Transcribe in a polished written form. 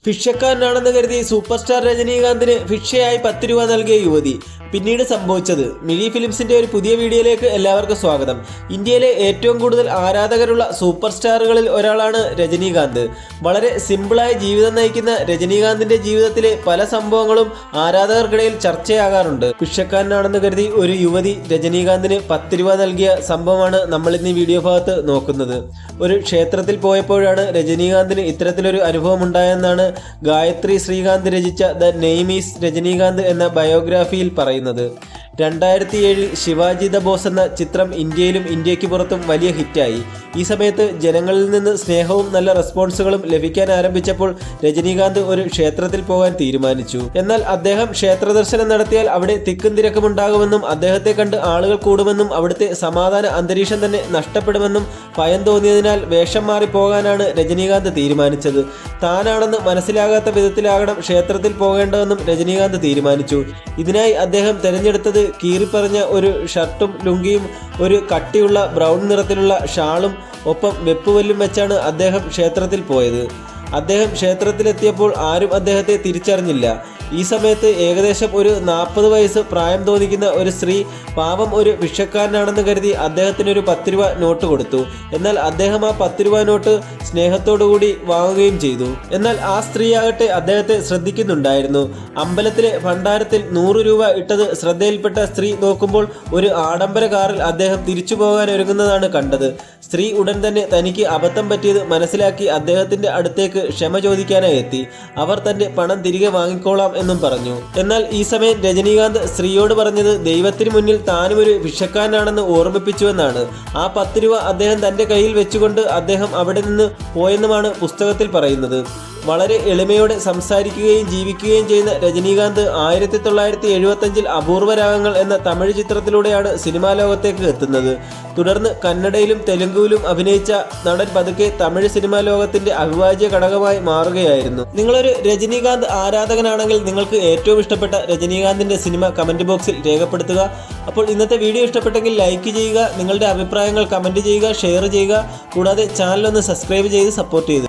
ഭിക്ഷക്കാരനാണെന്ന് കരുതി super star രജനീകാന്തിന് ഭിക്ഷയായി 10 രൂപ നൽകിയ യുവതി. പിന്നീട് സംഭവിച്ചത്. മിഴി ഫിലിംസിന്റെ ഒരു പുതിയ വീഡിയോയിലേക്ക് എല്ലാവർക്കും സ്വാഗതം. ഇന്ത്യയിലെ ഏറ്റവും കൂടുതൽ ആരാധകരുള്ള സൂപ്പർ സ്റ്റാറുകളിൽ ഒരാളാണ് രജനീകാന്ത്. വളരെ സിമ്പിളായ ജീവിതം നയിക്കുന്ന രജനീകാന്തിന്റെ ജീവിതത്തിലെ പല സംഭവങ്ങളും ആരാധകർക്കിടയിൽ ചർച്ചയാകാറുണ്ട്. ഭിക്ഷക്കാരനാണെന്ന് കരുതി ഒരു യുവതി രജനീകാന്തിന് 10 രൂപ നൽകിയ സംഭവമാണ് നമ്മൾ ഇന്ന് ഈ വീഡിയോ ഭാഗത്ത് നോക്കുന്നത്. ഒരു ക്ഷേത്രത്തിൽ പോയപ്പോഴാണ് രജനീകാന്തിന് ഇത്തരത്തിലൊരു അനുഭവം ഉണ്ടായെന്നാണ് ഗായത്രി ശ്രീകാന്ത് രചിച്ച ദ നെയിം ഈസ് രജനീകാന്ത് എന്ന ബയോഗ്രാഫിയിൽ പറയുന്നത്. 2007 ശിവാജി ദ ബോസ് എന്ന ചിത്രം ഇന്ത്യയിലും ഇന്ത്യക്ക് പുറത്തും വലിയ ഹിറ്റായി. ഈ സമയത്ത് ജനങ്ങളിൽ നിന്ന് സ്നേഹവും നല്ല റെസ്പോൺസുകളും ലഭിക്കാൻ ആരംഭിച്ചപ്പോൾ രജനീകാന്ത് ഒരു ക്ഷേത്രത്തിൽ പോകാൻ തീരുമാനിച്ചു. എന്നാൽ അദ്ദേഹം ക്ഷേത്ര ദർശനം നടത്തിയാൽ അവിടെ തിക്കും തിരക്കും ഉണ്ടാകുമെന്നും അദ്ദേഹത്തെ കണ്ട് ആളുകൾ കൂടുമെന്നും അവിടുത്തെ സമാധാന അന്തരീക്ഷം തന്നെ നഷ്ടപ്പെടുമെന്നും ഭയം തോന്നിയതിനാൽ വേഷം മാറി പോകാനാണ് രജനീകാന്ത് തീരുമാനിച്ചത്. താനാണെന്ന് മനസ്സിലാകാത്ത വിധത്തിലാകണം ക്ഷേത്രത്തിൽ പോകേണ്ടതെന്നും രജനീകാന്ത് തീരുമാനിച്ചു. ഇതിനായി അദ്ദേഹം തിരഞ്ഞെടുത്തത് കീറിപ്പറഞ്ഞ ഒരു ഷർട്ടും ലുങ്കിയും ഒരു കട്ടിയുള്ള ബ്രൗൺ നിറത്തിലുള്ള ഷാളും ഒപ്പം വെപ്പുവല്ലും വെച്ചാണ് അദ്ദേഹം ക്ഷേത്രത്തിൽ പോയത്. അദ്ദേഹം ക്ഷേത്രത്തിലെത്തിയപ്പോൾ ആരും അദ്ദേഹത്തെ തിരിച്ചറിഞ്ഞില്ല. ഈ സമയത്ത് ഏകദേശം ഒരു 40 വയസ്സ് പ്രായം തോന്നിക്കുന്ന ഒരു സ്ത്രീ പാവം ഒരു ഭിക്ഷക്കാരനാണെന്ന് കരുതി അദ്ദേഹത്തിനൊരു 10 രൂപ നോട്ട് കൊടുത്തു. എന്നാൽ അദ്ദേഹം ആ 10 രൂപ നോട്ട് സ്നേഹത്തോടുകൂടി വാങ്ങുകയും ചെയ്തു. എന്നാൽ ആ സ്ത്രീയാകട്ടെ അദ്ദേഹത്തെ ശ്രദ്ധിക്കുന്നുണ്ടായിരുന്നു. അമ്പലത്തിലെ ഭണ്ഡാരത്തിൽ 100 രൂപ ഇട്ടത് ശ്രദ്ധയിൽപ്പെട്ട സ്ത്രീ നോക്കുമ്പോൾ ഒരു ആഡംബര കാറിൽ അദ്ദേഹം തിരിച്ചു പോകാൻ ഒരുങ്ങുന്നതാണ് കണ്ടത്. സ്ത്രീ ഉടൻ തന്നെ തനിക്ക് അബദ്ധം പറ്റിയത് മനസ്സിലാക്കി അദ്ദേഹത്തിന്റെ അടുത്തേക്ക് ക്ഷമ ചോദിക്കാനായി എത്തി. അവർ തന്റെ പണം തിരികെ വാങ്ങിക്കോളാം എന്നും പറഞ്ഞു. എന്നാൽ ഈ സമയം രജനീകാന്ത് സ്ത്രീയോട് പറഞ്ഞത് ദൈവത്തിന് മുന്നിൽ താനും ഒരു ഭിക്ഷക്കാരനാണെന്ന് ഓർമ്മിപ്പിച്ചുവെന്നാണ്. ആ 10 രൂപ അദ്ദേഹം തന്റെ കയ്യിൽ വെച്ചുകൊണ്ട് അദ്ദേഹം അവിടെ നിന്ന് പോയെന്നുമാണ് പുസ്തകത്തിൽ പറയുന്നത്. വളരെ എളിമയോടെ സംസാരിക്കുകയും ജീവിക്കുകയും ചെയ്യുന്ന രജനീകാന്ത് 1975 അപൂർവ രാഗങ്ങൾ എന്ന തമിഴ് ചിത്രത്തിലൂടെയാണ് സിനിമാ ലോകത്തേക്ക് എത്തുന്നത്. തുടർന്ന് കന്നഡയിലും തെലുങ്കുവിലും അഭിനയിച്ച നടൻ പതുക്കെ തമിഴ് സിനിമാ ലോകത്തിന്റെ അവിഭാജ്യ ഘടകമായി മാറുകയായിരുന്നു. നിങ്ങളൊരു രജനീകാന്ത് ആരാധകനാണെങ്കിൽ നിങ്ങൾക്ക് ഏറ്റവും ഇഷ്ടപ്പെട്ട രജനീകാന്തിന്റെ സിനിമ കമന്റ് ബോക്സിൽ രേഖപ്പെടുത്തുക. അപ്പോൾ ഇന്നത്തെ വീഡിയോ ഇഷ്ടപ്പെട്ടെങ്കിൽ ലൈക്ക് ചെയ്യുക, നിങ്ങളുടെ അഭിപ്രായങ്ങൾ കമന്റ് ചെയ്യുക, ഷെയർ ചെയ്യുക. കൂടാതെ ചാനൽ ഒന്ന് സബ്സ്ക്രൈബ് ചെയ്ത് സപ്പോർട്ട് ചെയ്യുക.